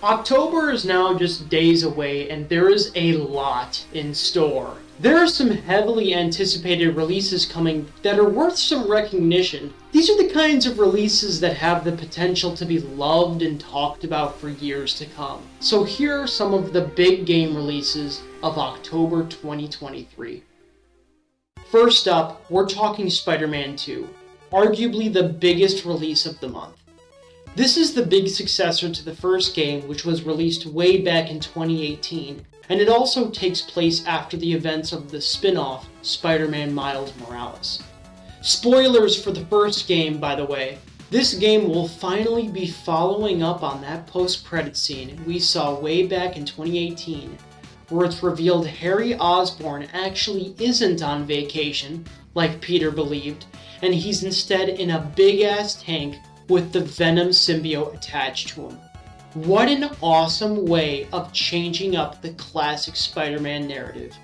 October is now just days away, and there is a lot in store. There are some heavily anticipated releases coming that are worth some recognition. These are the kinds of releases that have the potential to be loved and talked about for years to come. So here are some of the big game releases of October 2023. First up, we're talking Spider-Man 2, arguably the biggest release of the month. This is the big successor to the first game, which was released way back in 2018, and it also takes place after the events of the spin-off Spider-Man Miles Morales. Spoilers for the first game, by the way. This game will finally be following up on that post-credit scene we saw way back in 2018, where it's revealed Harry Osborn actually isn't on vacation, like Peter believed, and he's instead in a big-ass tank with the Venom symbiote attached to him. What an awesome way of changing up the classic Spider-Man narrative.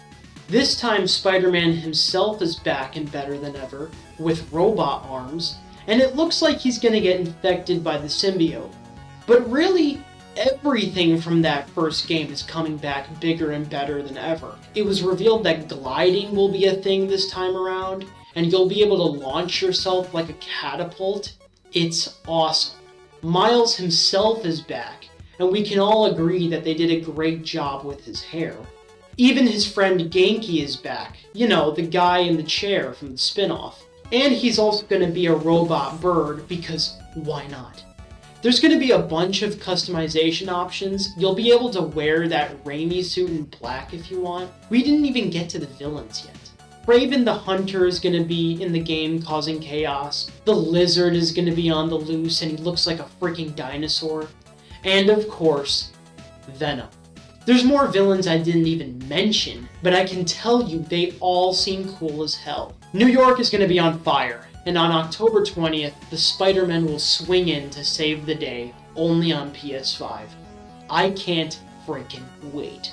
This time Spider-Man himself is back and better than ever, with robot arms, and it looks like he's gonna get infected by the symbiote. But really, everything from that first game is coming back bigger and better than ever. It was revealed that gliding will be a thing this time around, and you'll be able to launch yourself like a catapult. It's awesome. Miles himself is back, and we can all agree that they did a great job with his hair. Even his friend Genki is back, you know, the guy in the chair from the spin-off. And he's also going to be a robot bird, because why not? There's going to be a bunch of customization options. You'll be able to wear that Raimi suit in black if you want. We didn't even get to the villains yet. Raving the Hunter is going to be in the game causing chaos. The Lizard is going to be on the loose and he looks like a freaking dinosaur. And of course, Venom. There's more villains I didn't even mention, but I can tell you they all seem cool as hell. New York is going to be on fire, and on October 20th, the Spider-Man will swing in to save the day, only on PS5. I can't freaking wait.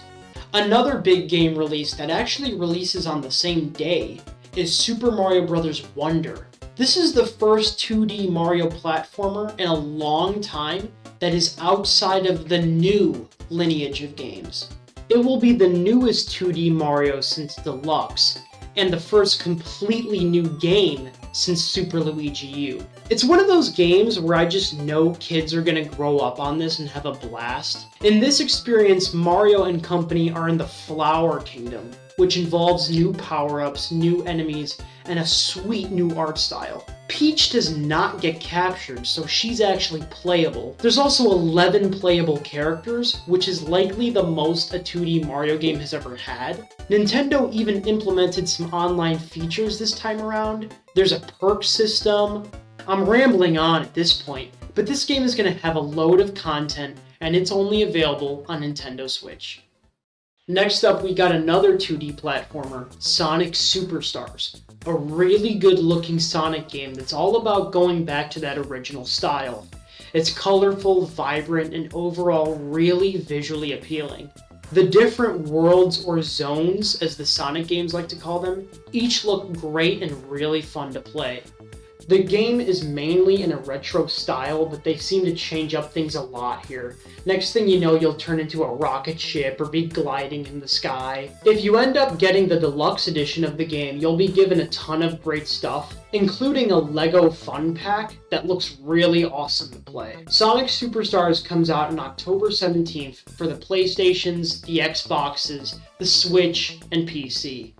Another big game release that actually releases on the same day is Super Mario Bros. Wonder. This is the first 2D Mario platformer in a long time that is outside of the new lineage of games. It will be the newest 2D Mario since Deluxe, and the first completely new game since Super Luigi U. It's one of those games where I just know kids are gonna grow up on this and have a blast. In this experience, Mario and company are in the Flower Kingdom, which involves new power-ups, new enemies, and a sweet new art style. Peach does not get captured, so she's actually playable. There's also 11 playable characters, which is likely the most a 2D Mario game has ever had. Nintendo even implemented some online features this time around. There's a perk system. I'm rambling on at this point, but this game is going to have a load of content, and it's only available on Nintendo Switch. Next up, we got another 2D platformer, Sonic Superstars, a really good looking Sonic game that's all about going back to that original style. It's colorful, vibrant, and overall really visually appealing. The different worlds, or zones as the Sonic games like to call them, each look great and really fun to play. The game is mainly in a retro style, but they seem to change up things a lot here. Next thing you know, you'll turn into a rocket ship or be gliding in the sky. If you end up getting the deluxe edition of the game, you'll be given a ton of great stuff, including a Lego Fun Pack that looks really awesome to play. Sonic Superstars comes out on October 17th for the PlayStations, the Xboxes, the Switch, and PC.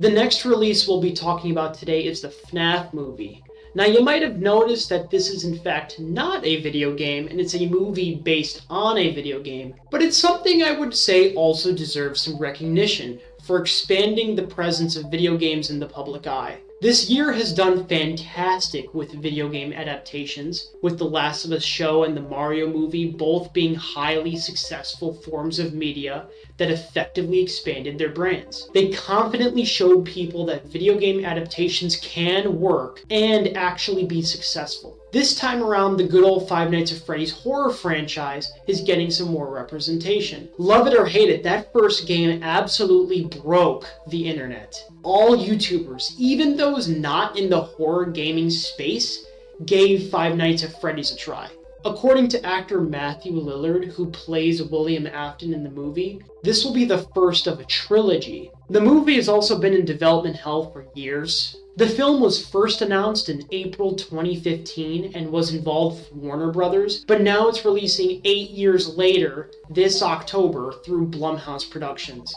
The next release we'll be talking about today is the FNAF movie. Now you might have noticed that this is in fact not a video game, and it's a movie based on a video game, but it's something I would say also deserves some recognition for expanding the presence of video games in the public eye. This year has done fantastic with video game adaptations, with The Last of Us show and the Mario movie both being highly successful forms of media that effectively expanded their brands. They confidently showed people that video game adaptations can work and actually be successful. This time around, the good old Five Nights at Freddy's horror franchise is getting some more representation. Love it or hate it, that first game absolutely broke the internet. All YouTubers, even those not in the horror gaming space, gave Five Nights at Freddy's a try. According to actor Matthew Lillard, who plays William Afton in the movie, this will be the first of a trilogy. The movie has also been in development hell for years. The film was first announced in April 2015 and was involved with Warner Brothers, but now it's releasing 8 years later, this October, through Blumhouse Productions.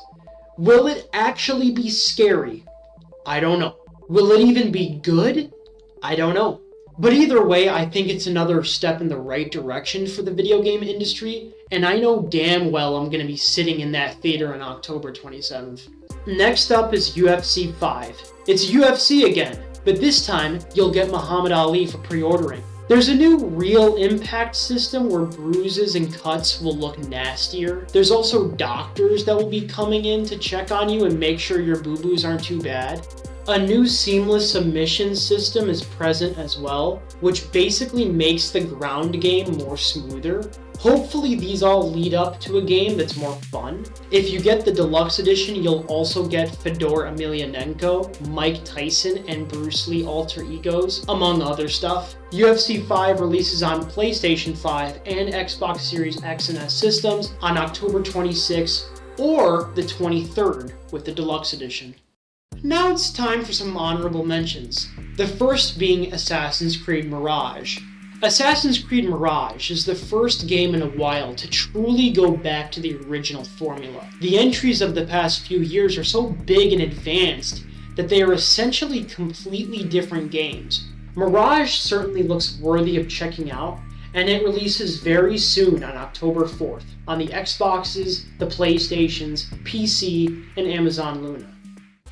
Will it actually be scary? I don't know. Will it even be good? I don't know. But either way, I think it's another step in the right direction for the video game industry, and I know damn well I'm going to be sitting in that theater on October 27th. Next up is UFC 5. It's UFC again, but this time you'll get Muhammad Ali for pre-ordering. There's a new real impact system where bruises and cuts will look nastier. There's also doctors that will be coming in to check on you and make sure your boo-boos aren't too bad. A new seamless submission system is present as well, which basically makes the ground game more smoother. Hopefully these all lead up to a game that's more fun. If you get the deluxe edition, you'll also get Fedor Emelianenko, Mike Tyson, and Bruce Lee alter egos, among other stuff. UFC 5 releases on PlayStation 5 and Xbox Series X and S systems on October 26th or the 23rd with the deluxe edition. Now it's time for some honorable mentions. The first being Assassin's Creed Mirage. Assassin's Creed Mirage is the first game in a while to truly go back to the original formula. The entries of the past few years are so big and advanced that they are essentially completely different games. Mirage certainly looks worthy of checking out, and it releases very soon on October 4th on the Xboxes, the PlayStations, PC, and Amazon Luna.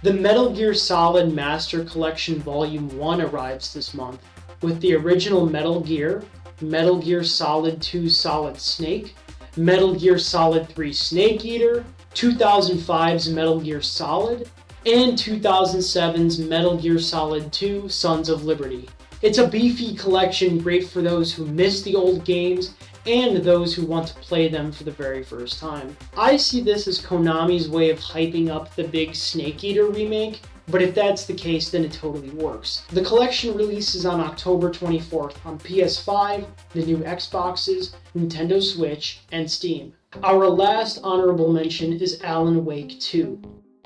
The Metal Gear Solid Master Collection Volume 1 arrives this month, with the original Metal Gear, Metal Gear Solid 2 Solid Snake, Metal Gear Solid 3 Snake Eater, 2005's Metal Gear Solid, and 2007's Metal Gear Solid 2 Sons of Liberty. It's a beefy collection great for those who miss the old games and those who want to play them for the very first time. I see this as Konami's way of hyping up the big Snake Eater remake, but if that's the case, then it totally works. The collection releases on October 24th on PS5, the new Xboxes, Nintendo Switch, and Steam. Our last honorable mention is Alan Wake 2.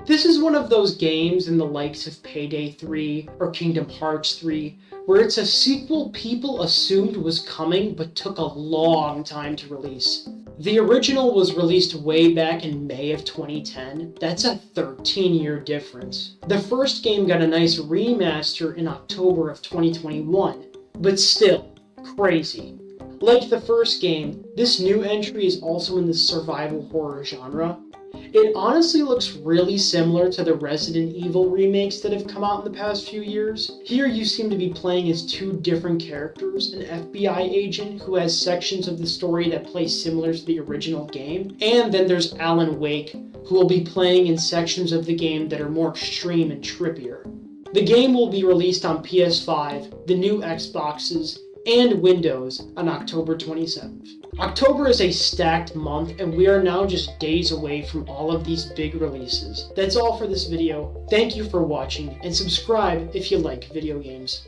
This is one of those games in the likes of Payday 3 or Kingdom Hearts 3, where it's a sequel people assumed was coming but took a long time to release. The original was released way back in May of 2010. That's a 13-year difference. The first game got a nice remaster in October of 2021, but still, crazy. Like the first game, this new entry is also in the survival horror genre. It honestly looks really similar to the Resident Evil remakes that have come out in the past few years. Here you seem to be playing as two different characters, an FBI agent who has sections of the story that play similar to the original game, and then there's Alan Wake, who will be playing in sections of the game that are more extreme and trippier. The game will be released on PS5, the new Xboxes, and Windows on October 27th. October is a stacked month, and we are now just days away from all of these big releases. That's all for this video. Thank you for watching, and subscribe if you like video games.